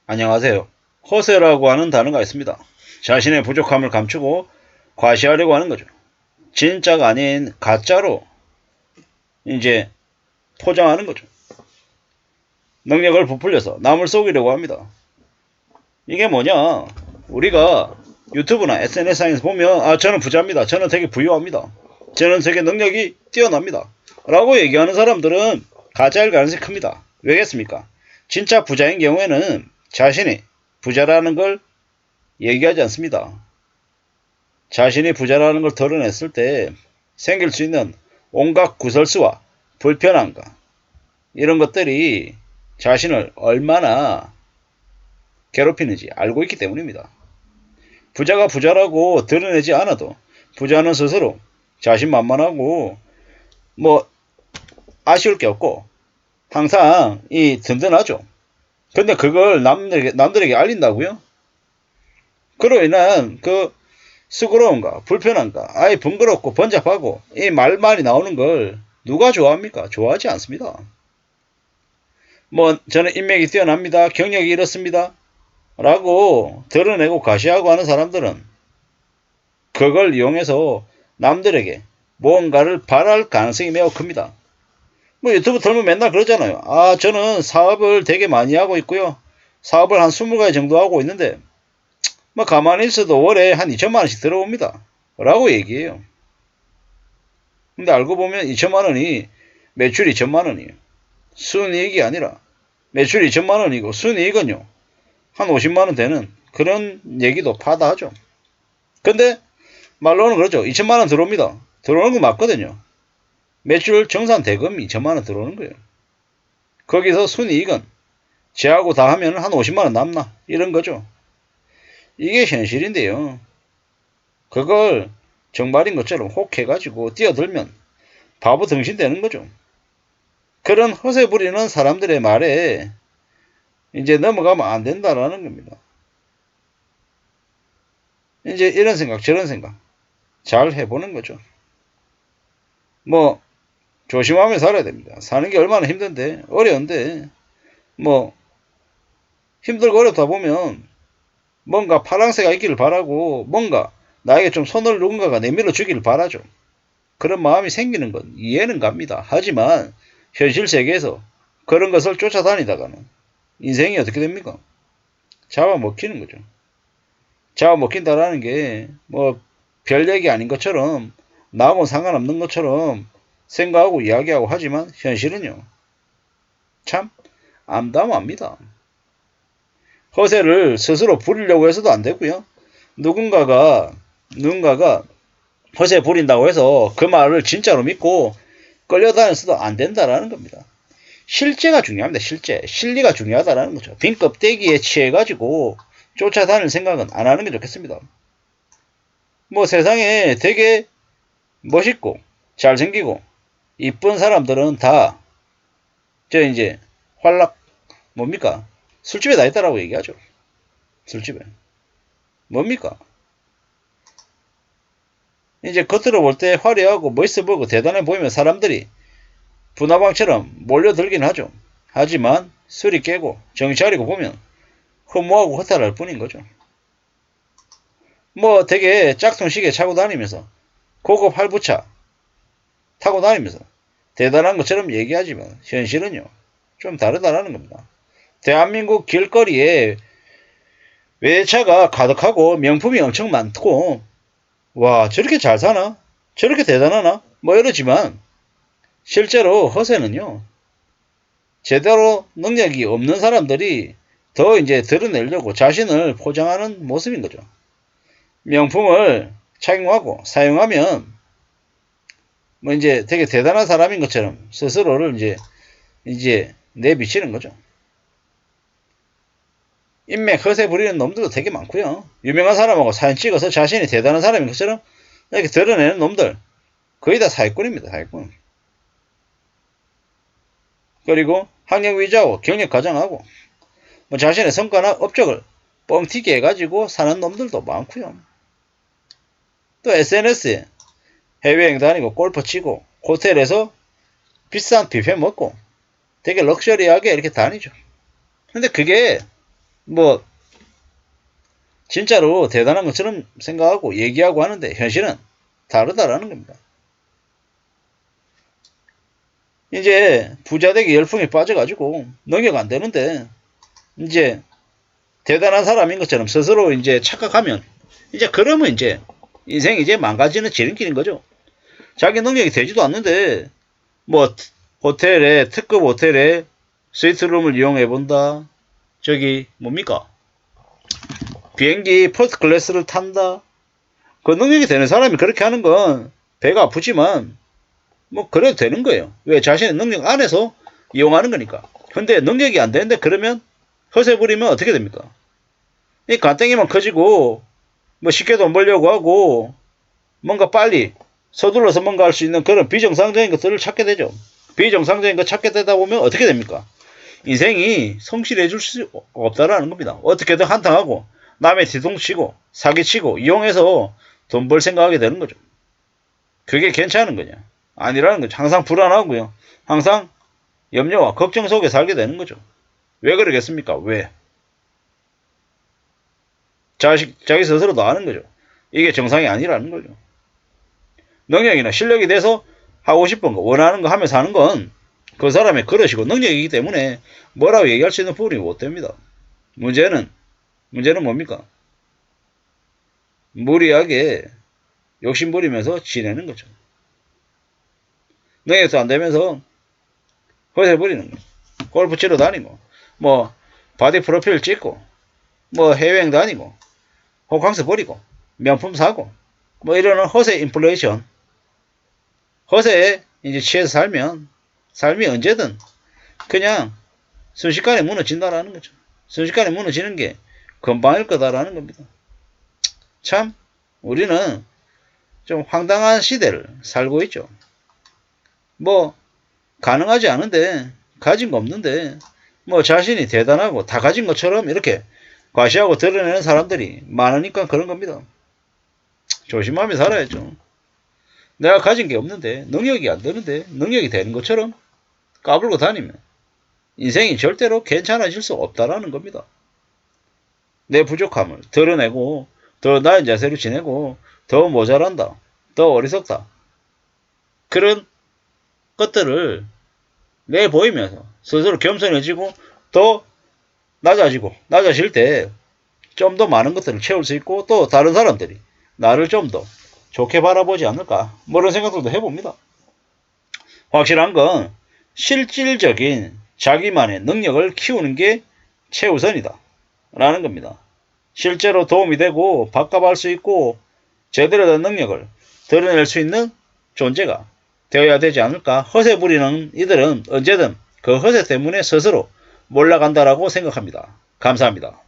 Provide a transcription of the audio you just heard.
안녕하세요. 허세라고 하는 단어가 있습니다. 자신의 부족함을 감추고 과시하려고 하는 거죠. 진짜가 아닌 가짜로 이제 포장하는 거죠. 능력을 부풀려서 남을 속이려고 합니다. 이게 뭐냐? 우리가 유튜브나 SNS상에서 보면 저는 부자입니다. 저는 되게 부유합니다. 저는 되게 능력이 뛰어납니다. 라고 얘기하는 사람들은 가짜일 가능성이 큽니다. 왜겠습니까? 진짜 부자인 경우에는 자신이 부자라는 걸 얘기하지 않습니다. 자신이 부자라는 걸 드러냈을 때 생길 수 있는 온갖 구설수와 불편함과 이런 것들이 자신을 얼마나 괴롭히는지 알고 있기 때문입니다. 부자가 부자라고 드러내지 않아도 부자는 스스로 자신만만하고 뭐 아쉬울 게 없고 항상 든든하죠. 근데 그걸 남들에게 알린다고요? 그로 인한 수고로움과 불편함과 번거롭고 번잡하고 이 말만이 나오는 걸 누가 좋아합니까? 좋아하지 않습니다. 저는 인맥이 뛰어납니다. 경력이 이렇습니다. 라고 드러내고 가시하고 하는 사람들은 그걸 이용해서 남들에게 무언가를 바랄 가능성이 매우 큽니다. 유튜브 들면 맨날 그러잖아요. 저는 사업을 되게 많이 하고 있고요. 사업을 한 20가지 정도 하고 있는데 가만히 있어도 월에 한 2천만 원씩 들어옵니다. 라고 얘기해요. 근데 알고 보면 2천만 원이 매출 2천만 원이에요. 순이익이 아니라 매출 2천만 원이고 순이익은요. 한 50만 원 되는 그런 얘기도 파다하죠. 근데 말로는 그러죠. 2천만 원 들어옵니다. 들어오는 거 맞거든요. 매출 정산 대금 2천만 원 들어오는 거예요. 거기서 순이익은 제하고 다 하면 한 50만 원 남나 이런 거죠. 이게 현실인데요. 그걸 정말인 것처럼 혹해가지고 뛰어들면 바보 등신 되는 거죠. 그런 허세 부리는 사람들의 말에 이제 넘어가면 안 된다라는 겁니다. 이제 이런 생각 저런 생각 잘 해보는 거죠. 조심하며 살아야 됩니다. 사는 게 얼마나 힘든데 어려운데 힘들고 어렵다 보면 뭔가 파랑새가 있기를 바라고 뭔가 나에게 좀 손을 누군가가 내밀어 주기를 바라죠. 그런 마음이 생기는 건 이해는 갑니다. 하지만 현실 세계에서 그런 것을 쫓아다니다가는 인생이 어떻게 됩니까? 잡아먹히는 거죠. 잡아먹힌다라는 게 별 얘기 아닌 것처럼 나하고 상관없는 것처럼 생각하고 이야기하고 하지만 현실은요. 참 암담합니다. 허세를 스스로 부리려고 해서도 안 되고요. 누군가가 허세 부린다고 해서 그 말을 진짜로 믿고 끌려다녀서도 안 된다라는 겁니다. 실제가 중요합니다. 실리가 중요하다라는 거죠. 빈 껍데기에 취해가지고 쫓아다닐 생각은 안 하는 게 좋겠습니다. 세상에 되게 멋있고 잘생기고 이쁜 사람들은 다 이제 활락 뭡니까? 술집에 다 있다라고 얘기하죠. 술집에. 뭡니까? 이제 겉으로 볼 때 화려하고 멋있어 보이고 대단해 보이면 사람들이 분화방처럼 몰려들긴 하죠. 하지만 술이 깨고 정신 차리고 보면 허무하고 허탈할 뿐인 거죠. 되게 짝퉁 시계 차고 다니면서 고급 할부차 타고 다니면서 대단한 것처럼 얘기하지만 현실은요. 좀 다르다라는 겁니다. 대한민국 길거리에 외차가 가득하고 명품이 엄청 많고 와 저렇게 잘 사나? 저렇게 대단하나? 이러지만 실제로 허세는요. 제대로 능력이 없는 사람들이 더 이제 드러내려고 자신을 포장하는 모습인 거죠. 명품을 착용하고 사용하면 이제 되게 대단한 사람인 것처럼 스스로를 이제 내비치는 거죠. 인맥 허세 부리는 놈들도 되게 많고요. 유명한 사람하고 사진 찍어서 자신이 대단한 사람인 것처럼 이렇게 드러내는 놈들 거의 다 사기꾼입니다. 사기꾼. 그리고 학력 위조하고 경력 가장하고 자신의 성과나 업적을 뻥튀기 해가지고 사는 놈들도 많고요. 또 SNS에 해외여행 다니고 골프 치고 호텔에서 비싼 뷔페 먹고 되게 럭셔리하게 이렇게 다니죠. 근데 그게 뭐 진짜로 대단한 것처럼 생각하고 얘기하고 하는데 현실은 다르다라는 겁니다. 이제 부자 되기 열풍에 빠져가지고 능력 안 되는데 이제 대단한 사람인 것처럼 스스로 이제 착각하면 이제 그러면 이제 인생이 이제 망가지는 지름길인 거죠. 자기 능력이 되지도 않는데 뭐 호텔에 특급 호텔에 스위트룸을 이용해 본다. 저기 뭡니까? 비행기 퍼스트 클래스를 탄다. 그 능력이 되는 사람이 그렇게 하는 건 배가 아프지만 뭐 그래도 되는 거예요. 왜? 자신의 능력 안에서 이용하는 거니까. 근데 능력이 안 되는데 그러면 허세 부리면 어떻게 됩니까? 이 간땡이만 커지고 뭐 쉽게 돈 벌려고 하고 뭔가 빨리 서둘러서 뭔가 할 수 있는 그런 비정상적인 것들을 찾게 되죠. 비정상적인 거 찾게 되다 보면 어떻게 됩니까? 인생이 성실해질 수 없다라는 겁니다. 어떻게든 한탕하고 남의 뒤통치고 사기치고 이용해서 돈 벌 생각하게 되는 거죠. 그게 괜찮은 거냐? 아니라는 거죠. 항상 불안하고요. 항상 염려와 걱정 속에 살게 되는 거죠. 왜 그러겠습니까? 왜? 자기 스스로도 아는 거죠. 이게 정상이 아니라는 거죠. 능력이나 실력이 돼서 하고 싶은 거, 원하는 거 하면서 하는 건 그 사람의 그릇이고 능력이기 때문에 뭐라고 얘기할 수 있는 부분이 못 됩니다. 문제는 뭡니까? 무리하게 욕심 부리면서 지내는 거죠. 능력도 안 되면서 허세 부리는 거. 골프 치러 다니고, 뭐, 바디 프로필 찍고, 뭐, 해외여행 다니고, 호캉스 부리고, 명품 사고, 뭐, 이러는 허세 인플레이션. 허세에 이제 취해서 살면, 삶이 언제든 그냥 순식간에 무너진다라는 거죠. 순식간에 무너지는 게 금방일 거다라는 겁니다. 참, 우리는 좀 황당한 시대를 살고 있죠. 뭐, 가능하지 않은데, 가진 거 없는데, 뭐 자신이 대단하고 다 가진 것처럼 이렇게 과시하고 드러내는 사람들이 많으니까 그런 겁니다. 조심하며 살아야죠. 내가 가진 게 없는데, 능력이 안 되는데, 능력이 되는 것처럼 까불고 다니면 인생이 절대로 괜찮아질 수 없다라는 겁니다. 내 부족함을 드러내고 더 나은 자세로 지내고 더 모자란다, 더 어리석다, 그런 것들을 내보이면서 스스로 겸손해지고 더 낮아질 때 좀 더 많은 것들을 채울 수 있고 또 다른 사람들이 나를 좀 더 좋게 바라보지 않을까 뭐 이런 생각들도 해봅니다. 확실한 건 실질적인 자기만의 능력을 키우는 게 최우선이다 라는 겁니다. 실제로 도움이 되고 밥값할 수 있고 제대로 된 능력을 드러낼 수 있는 존재가 되어야 되지 않을까. 허세 부리는 이들은 언제든 그 허세 때문에 스스로 몰락한다라고 생각합니다. 감사합니다.